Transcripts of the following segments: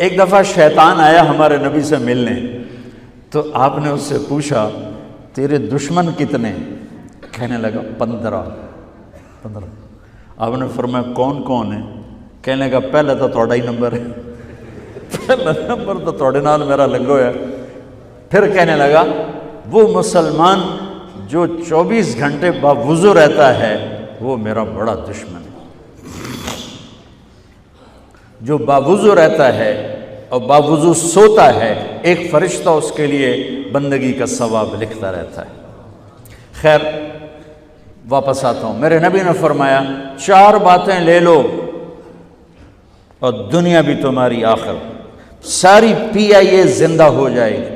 ایک دفعہ شیطان آیا ہمارے نبی سے ملنے، تو آپ نے اس سے پوچھا تیرے دشمن کتنے؟ کہنے لگا 15۔ آپ نے فرمایا کون کون ہے؟ کہنے لگا پہلا تو تھوڑا ہی نمبر ہے، پہلا نمبر تو تھوڑے نال میرا لگو ہے۔ پھر کہنے لگا وہ مسلمان جو 24 گھنٹے باوضو رہتا ہے وہ میرا بڑا دشمن ہے۔ جو باوضو رہتا ہے اور باوضو سوتا ہے، ایک فرشتہ اس کے لیے بندگی کا ثواب لکھتا رہتا ہے۔ خیر واپس آتا ہوں، میرے نبی نے فرمایا 4 باتیں لے لو اور دنیا بھی تمہاری آخر، ساری PIA زندہ ہو جائے گی،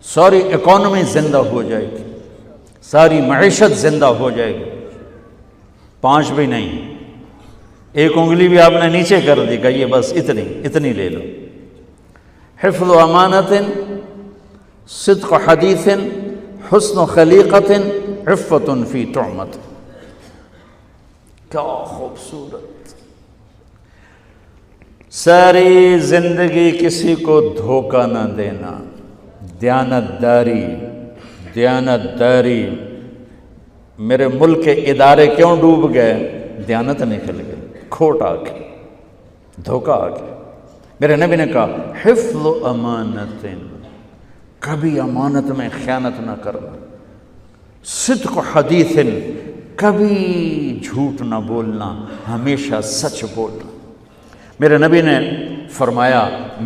ساری اکانومی زندہ ہو جائے گی، ساری معیشت زندہ ہو جائے گی۔ 5 بھی نہیں، ایک انگلی بھی آپ نے نیچے کر دی، کہ یہ بس اتنی لے لو۔ حفظ و امانت، صدق حدیث، حسن خلیقت، عفت فی طعمت۔ کیا خوبصورت! ساری زندگی کسی کو دھوکہ نہ دینا، دیانت داری۔ میرے ملک کے ادارے کیوں ڈوب گئے؟ دیانت نکل گئی، کھوٹ آ گئی، دھوکہ آ گیا۔ میرے نبی نے کہا حفظ امانت، کبھی امانت میں خیانت نہ کرنا، صدق حدیث، کبھی جھوٹ نہ بولنا، ہمیشہ سچ بولنا۔ میرے نبی نے فرمایا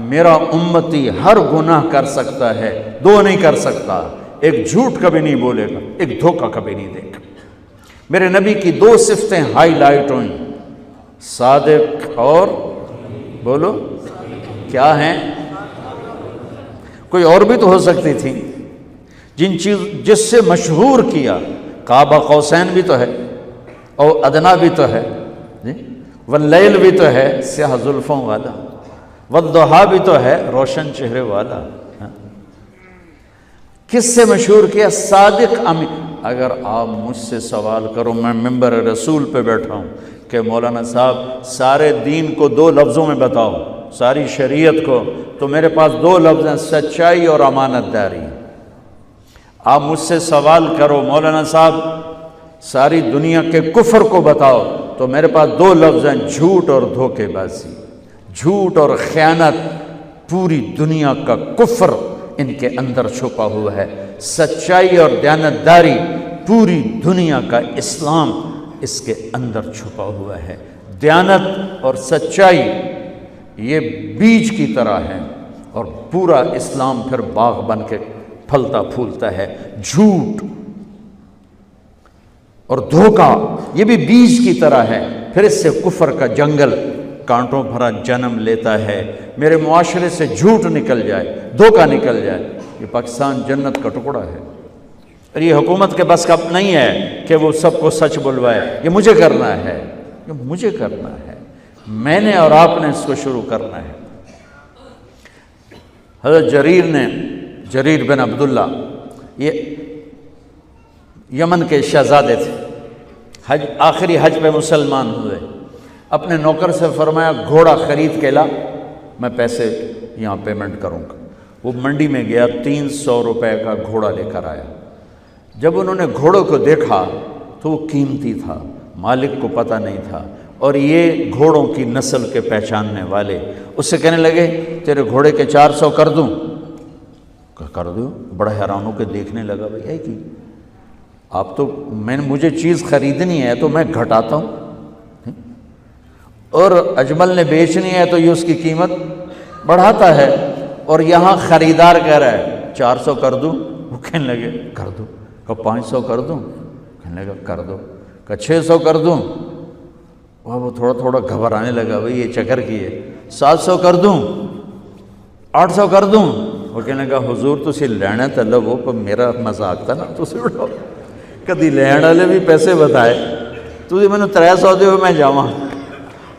میرا امتی ہر گناہ کر سکتا ہے، 2 نہیں کر سکتا، ایک جھوٹ کبھی نہیں بولے گا، ایک دھوکہ کبھی نہیں دے گا۔ میرے نبی کی 2 صفتیں ہائی لائٹ ہوئیں، صادق اور بولو کیا ہیں؟ کوئی اور بھی تو ہو سکتی تھی، جس سے مشہور کیا، کعبہ قوسین بھی تو ہے، اور ادنا بھی تو ہے، واللیل بھی تو ہے سیاہ زلفوں والا، والضحیٰ بھی تو ہے روشن چہرے والا۔ کس سے مشہور کیا؟ صادق امین۔ اگر آپ مجھ سے سوال کرو، میں ممبر رسول پہ بیٹھا ہوں کہ مولانا صاحب سارے دین کو 2 لفظوں میں بتاؤ، ساری شریعت کو، تو میرے پاس 2 لفظ ہیں، سچائی اور امانت داری۔ آپ مجھ سے سوال کرو مولانا صاحب ساری دنیا کے کفر کو بتاؤ، تو میرے پاس 2 لفظ ہیں، جھوٹ اور دھوکے بازی، جھوٹ اور خیانت۔ پوری دنیا کا کفر ان کے اندر چھپا ہوا ہے، سچائی اور دیانتداری پوری دنیا کا اسلام اس کے اندر چھپا ہوا ہے۔ دیانت اور سچائی یہ بیج کی طرح ہے، اور پورا اسلام پھر باغ بن کے پھلتا پھولتا ہے۔ جھوٹ اور دھوکہ یہ بھی بیج کی طرح ہے، پھر اس سے کفر کا جنگل کانٹوں بھرا جنم لیتا ہے۔ میرے معاشرے سے جھوٹ نکل جائے، دھوکہ نکل جائے، یہ پاکستان جنت کا ٹکڑا ہے۔ اور یہ حکومت کے بس کا نہیں ہے کہ وہ سب کو سچ بلوائے، یہ مجھے کرنا ہے، یہ مجھے کرنا ہے، میں نے اور آپ نے اس کو شروع کرنا ہے۔ حضرت جریر بن عبداللہ یہ یمن کے شہزادے تھے، آخری حج پہ مسلمان ہوئے۔ اپنے نوکر سے فرمایا گھوڑا خرید کے لا، میں پیسے یہاں پیمنٹ کروں گا۔ وہ منڈی میں گیا، 300 روپے کا گھوڑا لے کر آیا۔ جب انہوں نے گھوڑوں کو دیکھا تو وہ قیمتی تھا، مالک کو پتہ نہیں تھا، اور یہ گھوڑوں کی نسل کے پہچاننے والے اس سے کہنے لگے تیرے گھوڑے کے 400 کر دوں؟ کر دو۔ بڑا حیران ہو کے دیکھنے لگا، بھائی ہے کہ آپ تو مجھے چیز خریدنی ہے تو میں گھٹاتا ہوں، اور اجمل نے بیچنی ہے تو یہ اس کی قیمت بڑھاتا ہے، اور یہاں خریدار کہہ رہا ہے 400 کر دوں؟ وہ کہنے لگے کر دو۔ کہ 500 کر دوں؟ کہنے لگا کر دو۔ کہ 600 کر دوں؟ وہ تھوڑا تھوڑا گھبرانے لگا، بھائی یہ چکر کی ہے۔ 700 کر دوں؟ 800 کر دوں؟ وہ کہنے لگا حضور تسی لینا تو لو، پر میرا مذاق تھا نا، تسی اڑاؤ، کدی لین والے بھی پیسے بتائے، تسی میں نے 300 دے میں جاواں۔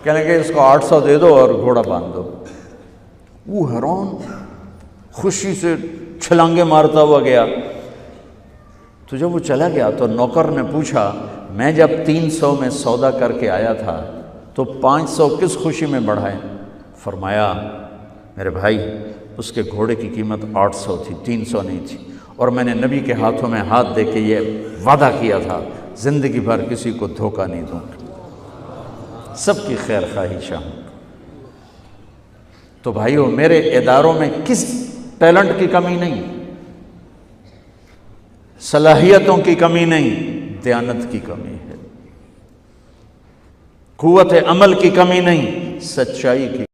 کہنے لگے اس کو 800 دے دو اور گھوڑا باندھ دو۔ وہ حیران خوشی سے چھلانگے مارتا ہوا گیا۔ تو جب وہ چلا گیا تو نوکر نے پوچھا میں جب 300 میں سودا کر کے آیا تھا تو 500 کس خوشی میں بڑھائے؟ فرمایا میرے بھائی اس کے گھوڑے کی قیمت 800 تھی، 300 نہیں تھی، اور میں نے نبی کے ہاتھوں میں ہاتھ دے کے یہ وعدہ کیا تھا زندگی بھر کسی کو دھوکہ نہیں دوں گا، سب کی خیر خواہی چاہوں گا۔ تو بھائیو میرے اداروں میں کس ٹیلنٹ کی کمی نہیں، صلاحیتوں کی کمی نہیں، دیانت کی کمی ہے، قوت عمل کی کمی نہیں، سچائی کی